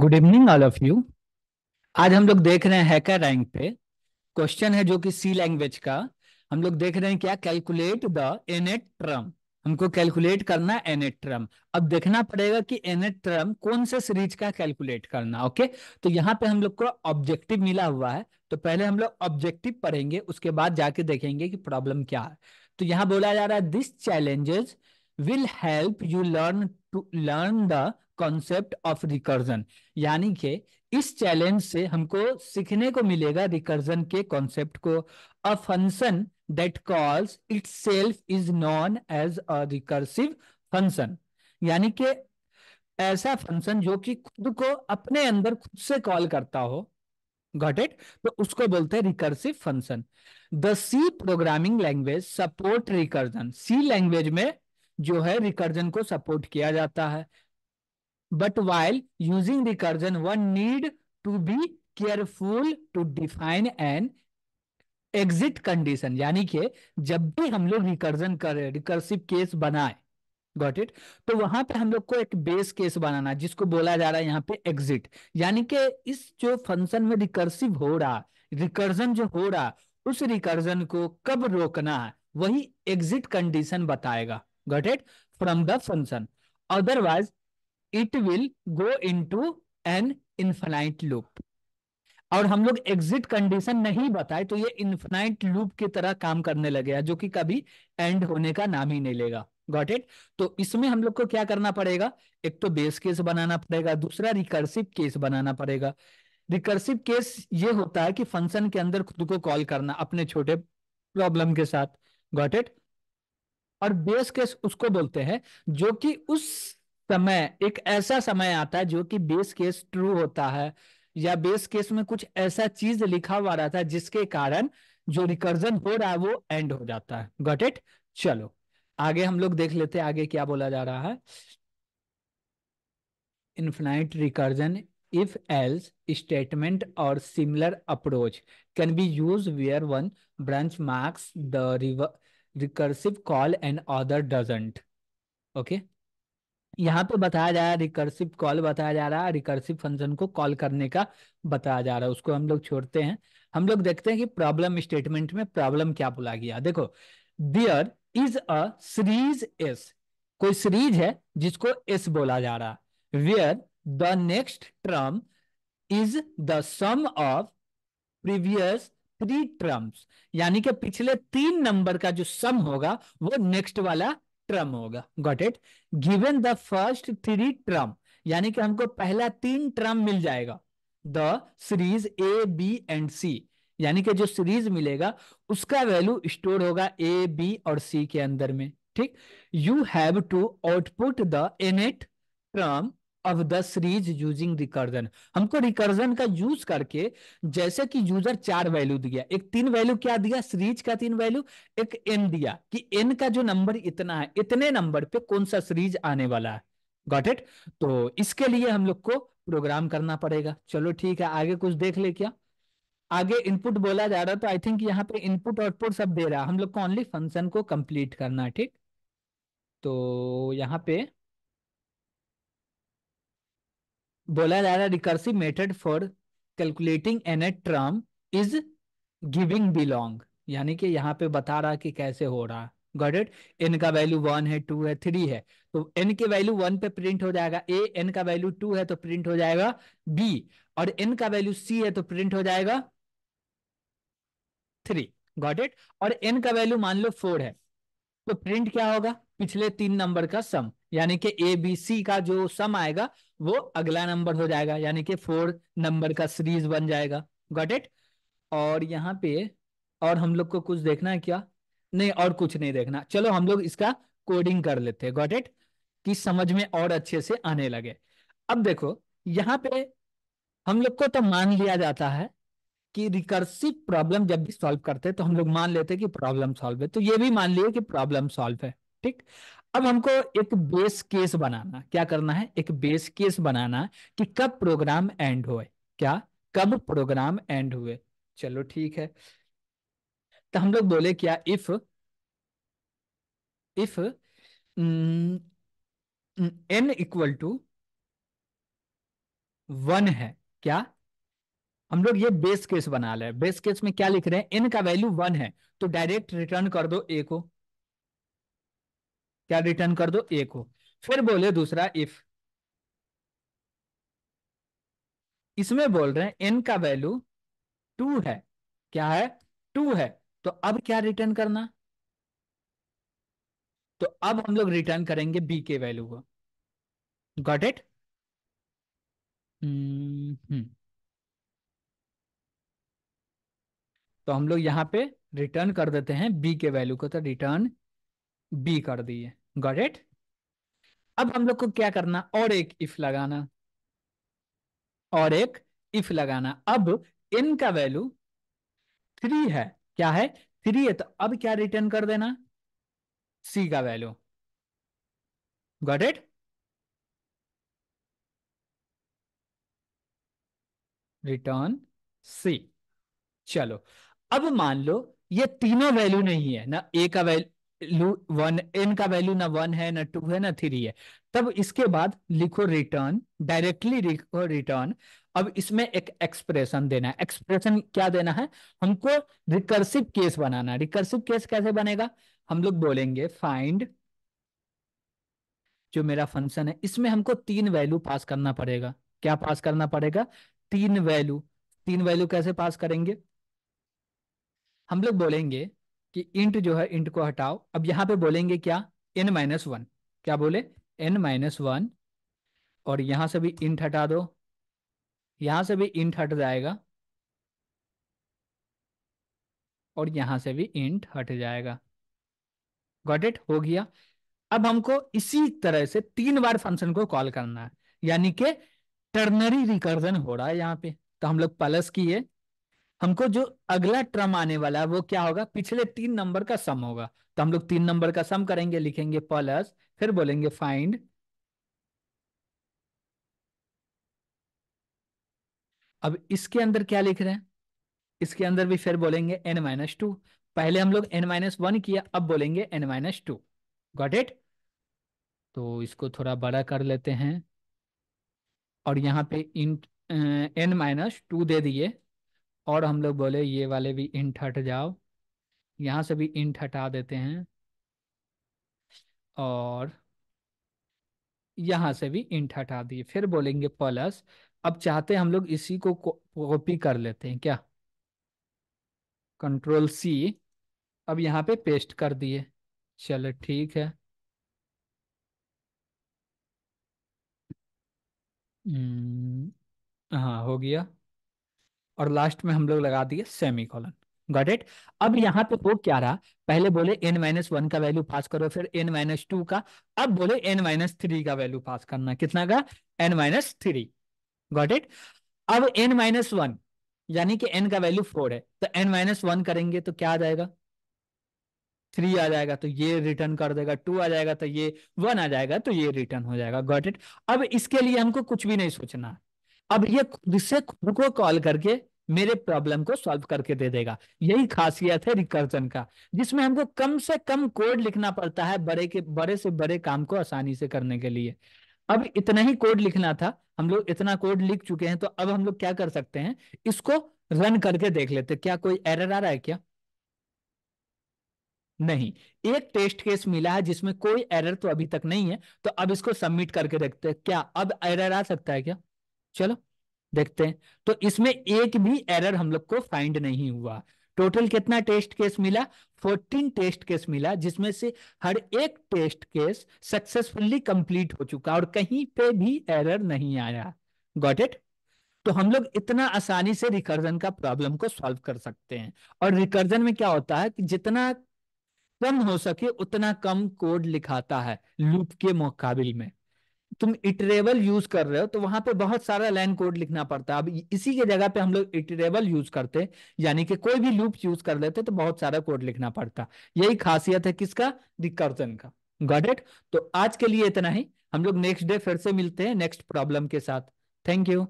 Good evening all of you. आज हम लोग देख रहे हैं हैकर रैंक पे। क्वेश्चन है जो कि सी लैंग्वेज का। हम लोग देख रहे हैं क्या, कैलकुलेट द एनेट ट्रम। हमको कैलकुलेट करना है एनेट ट्रम। अब देखना पड़ेगा कि एनेट ट्रम कौन से सीरीज का कैलकुलेट करना। ओके, तो यहाँ पे हम लोग को ऑब्जेक्टिव मिला हुआ है। तो पहले हम लोग ऑब्जेक्टिव पढ़ेंगे, उसके बाद जाके देखेंगे कि प्रॉब्लम क्या है। तो यहाँ बोला जा रहा है this challenges will help you learn the concept of recursion. यानी कि इस चैलेंज से हमको सीखने को मिलेगा रिकर्जन के कॉन्सेप्ट को। A function that calls itself is known as a recursive function. यानी कि ऐसा फंक्शन जो कि खुद को अपने अंदर खुद से कॉल करता हो, गॉट इट, तो उसको बोलते हैं recursive function. The C programming language support recursion. C language में जो है रिकर्जन को सपोर्ट किया जाता है। But while using recursion, one need to be careful to define an exit condition। यानी कि जब भी हम लोग रिकर्जन करें, रिकर्सिव केस बनाए, गॉट इट, तो वहां पे हम लोग को एक बेस केस बनाना है जिसको बोला जा रहा है यहाँ पे एग्जिट। यानी कि इस जो फंक्शन में रिकर्सिव हो रहा, रिकर्जन जो हो रहा, उस रिकर्जन को कब रोकना है, वही एग्जिट कंडीशन बताएगा, got it, from the function. Otherwise it will go into an infinite loop. और हम लोग एग्जिट कंडीशन नहीं बताए तो ये इन्फिनाइट लूप की तरह काम करने लगेगा, जो कि कभी एंड होने का नाम ही नहीं लेगा, गॉट इट। तो इसमें हम लोग को क्या करना पड़ेगा, एक तो बेस केस बनाना पड़ेगा, दूसरा रिकर्सिव केस बनाना पड़ेगा। रिकर्सिव केस ये होता है कि फंक्शन के अंदर खुद को कॉल करना अपने छोटे प्रॉब्लम के साथ, गॉट इट। और बेस केस उसको बोलते हैं जो कि उस समय, एक ऐसा समय आता है जो कि बेस केस ट्रू होता है, या बेस केस में कुछ ऐसा चीज लिखा हुआ रहता है जिसके कारण जो रिकर्जन हो रहा है वो एंड हो जाता है, गॉट इट। चलो आगे हम लोग देख लेते हैं, आगे क्या बोला जा रहा है। Infinite recursion if else statement or similar approach can be used where one branch marks the recursive call and other doesn't। Okay, यहाँ पे बताया जा रहा है, रिकर्सिव कॉल बताया जा रहा है, रिकर्सिव फंक्शन को कॉल करने का बताया जा रहा है, उसको हम लोग छोड़ते हैं। हम लोग देखते हैं कि प्रॉब्लम स्टेटमेंट में प्रॉब्लम क्या बोला गया। देखो, there is a series S. कोई सीरीज है जिसको एस बोला जा रहा है, where the next term is the sum of previous three terms. यानी कि पिछले तीन नंबर का जो सम होगा वो नेक्स्ट वाला टर्म होगा, got it. Given the first three term, यानी कि हमको पहला तीन टर्म मिल जाएगा, the series A B and C. यानी कि जो सीरीज मिलेगा उसका वैल्यू स्टोर होगा ए बी और सी के अंदर में, ठीक। You have to output the nth term of the series using recursion. हमको रिकर्जन का यूज करके, जैसे कि यूजर चार वैल्यू दिया, एक तीन वैल्यू क्या दिया, सीरीज का तीन वैल्यू, एक एन दिया कि एन का जो नंबर इतना है, इतने नंबर पे कौन सा सीरीज आने वाला है, गॉट इट। तो इसके लिए हम लोग को प्रोग्राम करना पड़ेगा। चलो ठीक है, आगे कुछ देख ले क्या। आगे इनपुट बोला जा रहा है, तो आई थिंक यहाँ पे इनपुट आउटपुट सब दे रहा है, हम लोग को ओनली फंक्शन को कंप्लीट करना है, ठीक। तो यहाँ पे बोला जा रहा है recursive method for calculating n a term is giving below. यानी कि यहाँ पे बता रहा है कि कैसे हो रहा है, गॉट इट। एन का वैल्यू वन है, टू है, थ्री है, तो एन के वैल्यू वन पे प्रिंट हो जाएगा ए, एन का वैल्यू टू है तो प्रिंट हो जाएगा बी, और एन का वैल्यू सी है तो प्रिंट हो जाएगा थ्री, गॉट इट। और एन का वैल्यू मान लो फोर है तो प्रिंट क्या होगा, पिछले तीन नंबर का सम, यानी कि ए बी सी का जो सम आएगा वो अगला नंबर हो जाएगा, यानी कि फोर नंबर का सीरीज बन जाएगा, गॉट इट। और यहाँ पे और हम लोग को कुछ देखना है क्या, नहीं और कुछ नहीं देखना। चलो हम लोग इसका कोडिंग कर लेते हैं, गॉट इट, कि समझ में और अच्छे से आने लगे। अब देखो यहाँ पे हम लोग को तो मान लिया जाता है कि रिकर्सिव प्रॉब्लम जब भी सॉल्व करते हैं तो हम लोग मान लेते हैं कि प्रॉब्लम सॉल्व है, तो ये भी मान लिए कि प्रॉब्लम सॉल्व है, ठीक। अब हमको एक बेस केस बनाना, क्या करना है, एक बेस केस बनाना कि कब प्रोग्राम एंड हुए, क्या, कब प्रोग्राम एंड हुए। चलो ठीक है, तो हम लोग बोले क्या, if n equal to one है क्या, हम लोग ये बेस केस बना ले, बेस केस में क्या लिख रहे हैं, एन का वैल्यू वन है, तो डायरेक्ट रिटर्न कर दो ए को, क्या रिटर्न कर दो ए को। फिर बोले दूसरा इफ, इसमें बोल रहे हैं एन का वैल्यू टू है, क्या है, टू है, तो अब क्या रिटर्न करना, तो अब हम लोग रिटर्न करेंगे बी के वैल्यू को। Got it. हम्म। तो हम लोग यहाँ पे रिटर्न कर देते हैं बी के वैल्यू को, तो रिटर्न बी कर दिए। Got it. अब हम लोग को क्या करना, और एक इफ लगाना, और एक इफ लगाना। अब n का वैल्यू थ्री है, क्या है, थ्री है, तो अब क्या रिटर्न कर देना, c का value. Got it. Return c। चलो, अब मान लो ये तीनों वैल्यू नहीं है ना, ए का वैल्यू वन, एन का वैल्यू ना वन है ना टू है ना थ्री है, तब इसके बाद लिखो रिटर्न, डायरेक्टली लिखो रिटर्न। अब इसमें एक एक्सप्रेशन देना है, एक्सप्रेशन क्या देना है हमको, रिकर्सिव केस बनाना है। रिकर्सिव केस कैसे बनेगा, हम लोग बोलेंगे फाइंड, जो मेरा फंक्शन है इसमें हमको तीन वैल्यू पास करना पड़ेगा। क्या पास करना पड़ेगा, तीन वैल्यू। तीन वैल्यू कैसे पास करेंगे, हम लोग बोलेंगे कि इंट जो है, इंट को हटाओ, अब यहां पे बोलेंगे क्या, एन माइनस वन, क्या बोले, एन माइनस वन, और यहां से भी इंट हटा दो, यहां से भी इंट हट जाएगा, और यहां से भी इंट हट जाएगा। गॉट इट, हो गया। अब हमको इसी तरह से तीन बार फंक्शन को कॉल करना है, यानी कि टर्नरी रिकर्जन हो रहा है यहाँ पे। तो हम लोग प्लस किए, हमको जो अगला टर्म आने वाला है वो क्या होगा, पिछले तीन नंबर का सम होगा। तो हम लोग तीन नंबर का सम करेंगे, लिखेंगे प्लस, फिर बोलेंगे फाइंड। अब इसके अंदर क्या लिख रहे हैं, इसके अंदर भी फिर बोलेंगे एन माइनस टू। पहले हम लोग एन माइनस वन किया, अब बोलेंगे n minus two. Got it. तो इसको थोड़ा बड़ा कर लेते हैं, और यहाँ पे इंट एन माइनस टू दे दिए, और हम लोग बोले ये वाले भी इंट हट जाओ, यहाँ से भी इंट हटा देते हैं, और यहां से भी इंट हटा दिए, फिर बोलेंगे प्लस। अब चाहते हैं हम लोग इसी को कॉपी कर लेते हैं, क्या, कंट्रोल सी, अब यहाँ पे पेस्ट कर दिए। चलो ठीक है। हाँ हो गया, और लास्ट में हम लोग लगा दिए सेमी कॉलन। Got it. अब यहाँ पे हो क्या रहा, पहले बोले एन माइनस वन का वैल्यू पास करो, फिर एन माइनस टू का, अब बोले एन माइनस थ्री का वैल्यू पास करना, कितना का, n minus three. Got it. अब एन माइनस वन, यानी कि एन का वैल्यू फोर है, तो एन माइनस वन करेंगे तो क्या आ जाएगा, थ्री आ जाएगा, तो ये रिटर्न कर देगा, टू आ जाएगा तो ये, वन आ जाएगा तो ये रिटर्न हो जाएगा। Got it. अब इसके लिए हमको कुछ भी नहीं सोचना, अब ये खुद से खुद को कॉल करके मेरे प्रॉब्लम को सॉल्व करके दे देगा। यही खासियत है रिकर्जन का, जिसमें हमको कम से कम कोड लिखना पड़ता है बड़े से बड़े काम को आसानी से करने के लिए। अब इतना ही कोड लिखना था, हम लोग इतना कोड लिख चुके हैं, तो अब हम लोग क्या कर सकते हैं, इसको रन करके देख लेते हैं, क्या कोई एरर आ रहा है क्या, नहीं। एक टेस्ट केस मिला है जिसमें कोई एरर तो अभी तक नहीं है, तो अब इसको सबमिट करके देखते हैं क्या अब एरर आ सकता है क्या। चलो देखते हैं। तो इसमें एक भी एरर हम लोग को फाइंड नहीं हुआ। टोटल कितना टेस्ट केस मिला, 14 टेस्ट केस मिला, जिसमें से हर एक टेस्ट केस सक्सेसफुली कंप्लीट हो चुका और कहीं पे भी एरर नहीं आया। Got it. तो हम लोग इतना आसानी से रिकर्जन का प्रॉब्लम को सॉल्व कर सकते हैं। और रिकर्जन में क्या होता है कि जितना कम हो सके उतना कम कोड लिखाता है लूप के मुकाबिल में। तुम इटरेबल यूज कर रहे हो तो वहां पे बहुत सारा लाइन कोड लिखना पड़ता है, अब इसी के जगह पे हम लोग इटरेबल यूज करते, यानी कि कोई भी लूप यूज कर लेते तो बहुत सारा कोड लिखना पड़ता। यही खासियत है किसका, रिकर्जन का। Got it. तो आज के लिए इतना ही, हम लोग नेक्स्ट डे फिर से मिलते हैं नेक्स्ट प्रॉब्लम के साथ। Thank you.